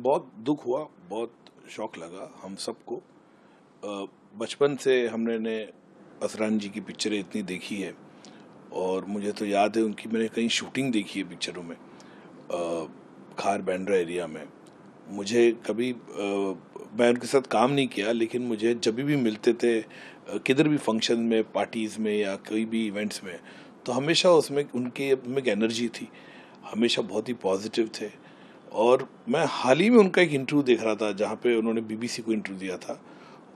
बहुत दुख हुआ, बहुत शौक लगा हम सबको। बचपन से हमने ने असरानी जी की पिक्चरें इतनी देखी है और मुझे तो याद है उनकी मैंने कहीं शूटिंग देखी है पिक्चरों में, खार बैंड्रा एरिया में। मुझे कभी मैं उनके साथ काम नहीं किया, लेकिन मुझे जब भी मिलते थे किधर भी फंक्शन में, पार्टीज़ में या कोई भी इवेंट्स में, तो हमेशा उसमें उनकी में एक एनर्जी थी, हमेशा बहुत ही पॉजिटिव थे। और मैं हाल ही में उनका एक इंटरव्यू देख रहा था जहाँ पे उन्होंने बीबीसी को इंटरव्यू दिया था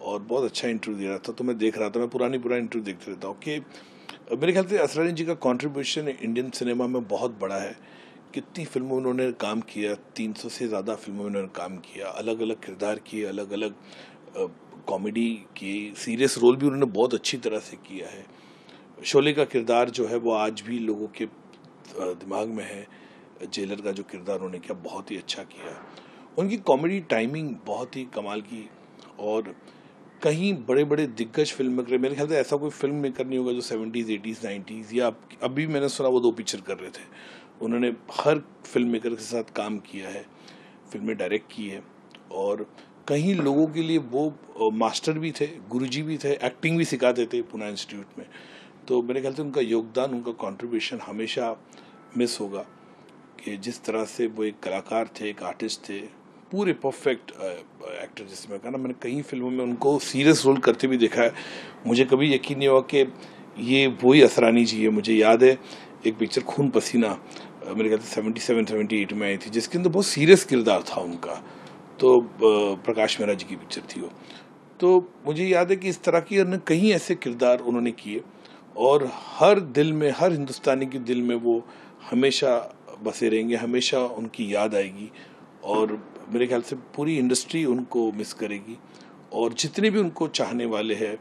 और बहुत अच्छा इंटरव्यू दिया था। तो मैं देख रहा था, मैं पुराना इंटरव्यू देखते रहता हूँ कि मेरे ख्याल से असरानी जी का कंट्रीब्यूशन इंडियन सिनेमा में बहुत बड़ा है। कितनी फिल्मों में उन्होंने काम किया, 300 से ज़्यादा फिल्मों में उन्होंने काम किया, अलग अलग किरदार किए, अलग अलग कॉमेडी की, सीरियस रोल भी उन्होंने बहुत अच्छी तरह से किया है। शोले का किरदार जो है वो आज भी लोगों के दिमाग में है। जेलर का जो किरदार उन्होंने किया बहुत ही अच्छा किया। उनकी कॉमेडी टाइमिंग बहुत ही कमाल की। और कहीं बड़े बड़े दिग्गज फिल्म मेकर, मेरे ख्याल से ऐसा कोई फिल्म मेकर नहीं होगा जो 70s 80s 90s या अभी मैंने सुना वो 2 पिक्चर कर रहे थे। उन्होंने हर फिल्म मेकर के साथ काम किया है, फिल्में डायरेक्ट की है और कहीं लोगों के लिए वो मास्टर भी थे, गुरुजी भी थे, एक्टिंग भी सिखाते थे पूना इंस्टीट्यूट में। तो मेरे ख्याल से उनका योगदान, उनका कंट्रीब्यूशन हमेशा मिस होगा कि जिस तरह से वो एक कलाकार थे, एक आर्टिस्ट थे, पूरे परफेक्ट एक्टर। जिसमें कहा ना, मैंने कई फिल्मों में उनको सीरियस रोल करते भी देखा है। मुझे कभी यकीन नहीं हुआ कि ये वही असरानी जी है। मुझे याद है एक पिक्चर खून पसीना, मेरे ख्याल से 77-78 में आई थी, जिसके अंदर बहुत सीरियस किरदार था उनका। तो प्रकाश मेहरा जी की पिक्चर थी वो। तो मुझे याद है कि इस तरह की कई ऐसे किरदार उन्होंने किए और हर दिल में, हर हिंदुस्तानी के दिल में वो हमेशा बसे रहेंगे, हमेशा उनकी याद आएगी। और मेरे ख्याल से पूरी इंडस्ट्री उनको मिस करेगी और जितने भी उनको चाहने वाले हैं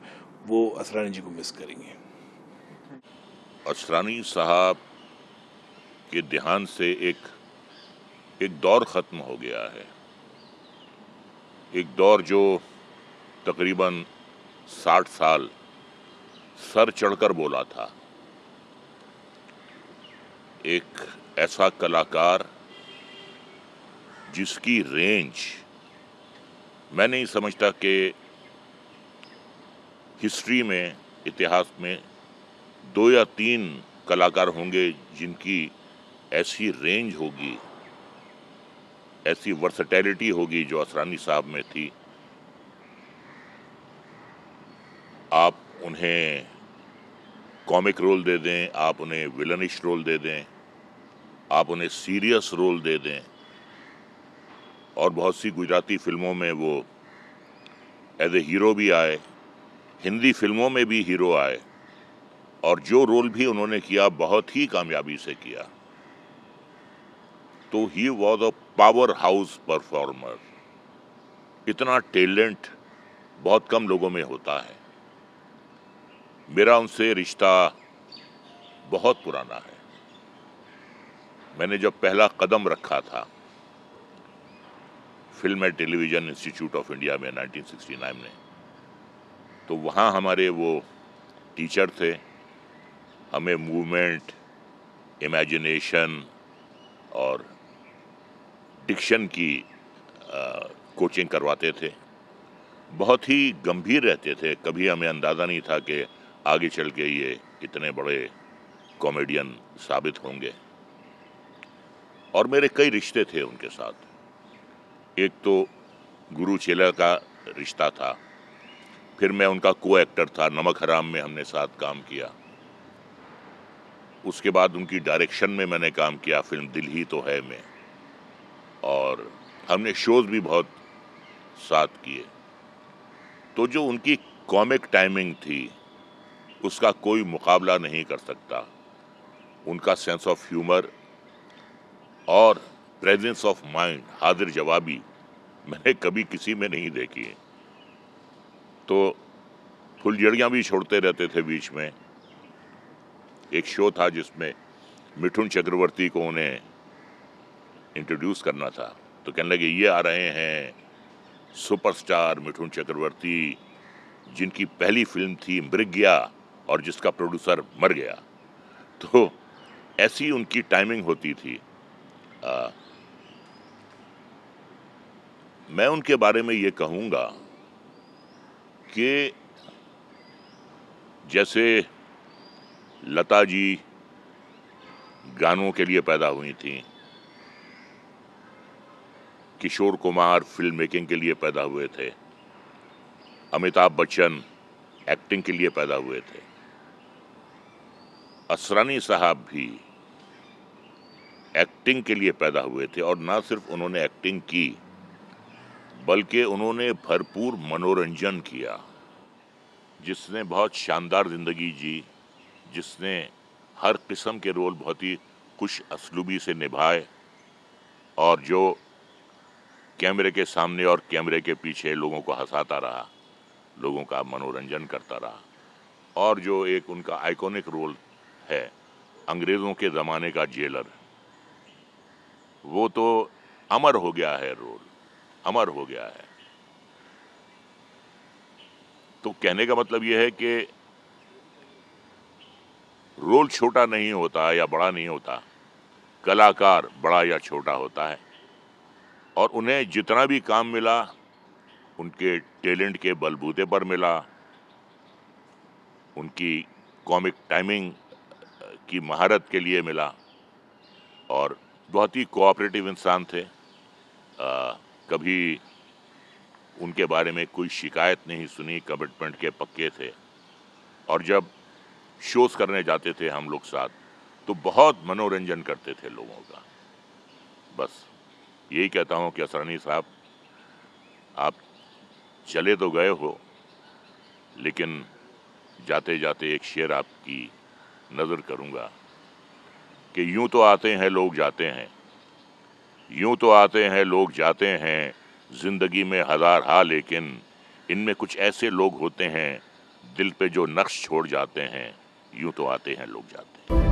वो असरानी जी को मिस करेंगे। असरानी साहब के देहांत से एक दौर ख़त्म हो गया है। एक दौर जो तकरीबन 60 साल सर चढ़कर बोला था। एक ऐसा कलाकार जिसकी रेंज, मैं नहीं समझता कि हिस्ट्री में, इतिहास में 2 या 3 कलाकार होंगे जिनकी ऐसी रेंज होगी, ऐसी वर्सेटैलिटी होगी जो असरानी साहब में थी। आप उन्हें कॉमिक रोल दे दें, आप उन्हें विलनिश रोल दे दें, आप उन्हें सीरियस रोल दे दें, और बहुत सी गुजराती फिल्मों में वो एज ए हीरो भी आए, हिंदी फिल्मों में भी हीरो आए, और जो रोल भी उन्होंने किया बहुत ही कामयाबी से किया। तो he was a power house performer. इतना टैलेंट बहुत कम लोगों में होता है। मेरा उनसे रिश्ता बहुत पुराना है। मैंने जब पहला कदम रखा था film and television institute of India में 1969 में, तो वहाँ हमारे वो टीचर थे। हमें मूवमेंट, इमेजिनेशन और डिक्शन की कोचिंग करवाते थे। बहुत ही गंभीर रहते थे। कभी हमें अंदाज़ा नहीं था कि आगे चल के ये इतने बड़े कॉमेडियन साबित होंगे। और मेरे कई रिश्ते थे उनके साथ। एक तो गुरु चेला का रिश्ता था, फिर मैं उनका को एक्टर था, नमक हराम में हमने साथ काम किया। उसके बाद उनकी डायरेक्शन में मैंने काम किया फिल्म दिल ही तो है में, और हमने शोज भी बहुत साथ किए। तो जो उनकी कॉमिक टाइमिंग थी उसका कोई मुकाबला नहीं कर सकता। उनका सेंस ऑफ ह्यूमर और प्रेजेंस ऑफ माइंड, हाजिर जवाबी, मैंने कभी किसी में नहीं देखी। तो फुलझड़ियाँ भी छोड़ते रहते थे बीच में। एक शो था जिसमें मिठुन चक्रवर्ती को उन्हें इंट्रोड्यूस करना था, तो कहने लगे ये आ रहे हैं सुपरस्टार मिठुन चक्रवर्ती, जिनकी पहली फिल्म थी मृग्या और जिसका प्रोड्यूसर मर गया। तो ऐसी उनकी टाइमिंग होती थी। मैं उनके बारे में ये कहूँगा कि जैसे लता जी गानों के लिए पैदा हुई थी, किशोर कुमार फिल्म मेकिंग के लिए पैदा हुए थे, अमिताभ बच्चन एक्टिंग के लिए पैदा हुए थे, असरानी साहब भी एक्टिंग के लिए पैदा हुए थे। और ना सिर्फ उन्होंने एक्टिंग की बल्कि उन्होंने भरपूर मनोरंजन किया, जिसने बहुत शानदार जिंदगी जी, जिसने हर किस्म के रोल बहुत ही खुश असलूबी से निभाए और जो कैमरे के सामने और कैमरे के पीछे लोगों को हंसाता रहा, लोगों का मनोरंजन करता रहा। और जो एक उनका आइकॉनिक रोल है अंग्रेज़ों के ज़माने का जेलर, वो तो अमर हो गया है, रोल अमर हो गया है। तो कहने का मतलब ये है कि रोल छोटा नहीं होता या बड़ा नहीं होता, कलाकार बड़ा या छोटा होता है। और उन्हें जितना भी काम मिला उनके टैलेंट के बलबूते पर मिला, उनकी कॉमिक टाइमिंग की महारत के लिए मिला। और बहुत ही कोऑपरेटिव इंसान थे, कभी उनके बारे में कोई शिकायत नहीं सुनी, कमिटमेंट के पक्के थे। और जब शोज करने जाते थे हम लोग साथ, तो बहुत मनोरंजन करते थे लोगों का। बस यही कहता हूँ कि असरानी साहब, आप चले तो गए हो, लेकिन जाते जाते एक शेर आपकी नज़र करूँगा कि यूं तो आते हैं लोग जाते हैं, यूं तो आते हैं लोग जाते हैं, जिंदगी में हजार हाल, लेकिन इनमें कुछ ऐसे लोग होते हैं दिल पे जो नक्श छोड़ जाते हैं, यूं तो आते हैं लोग जाते हैं।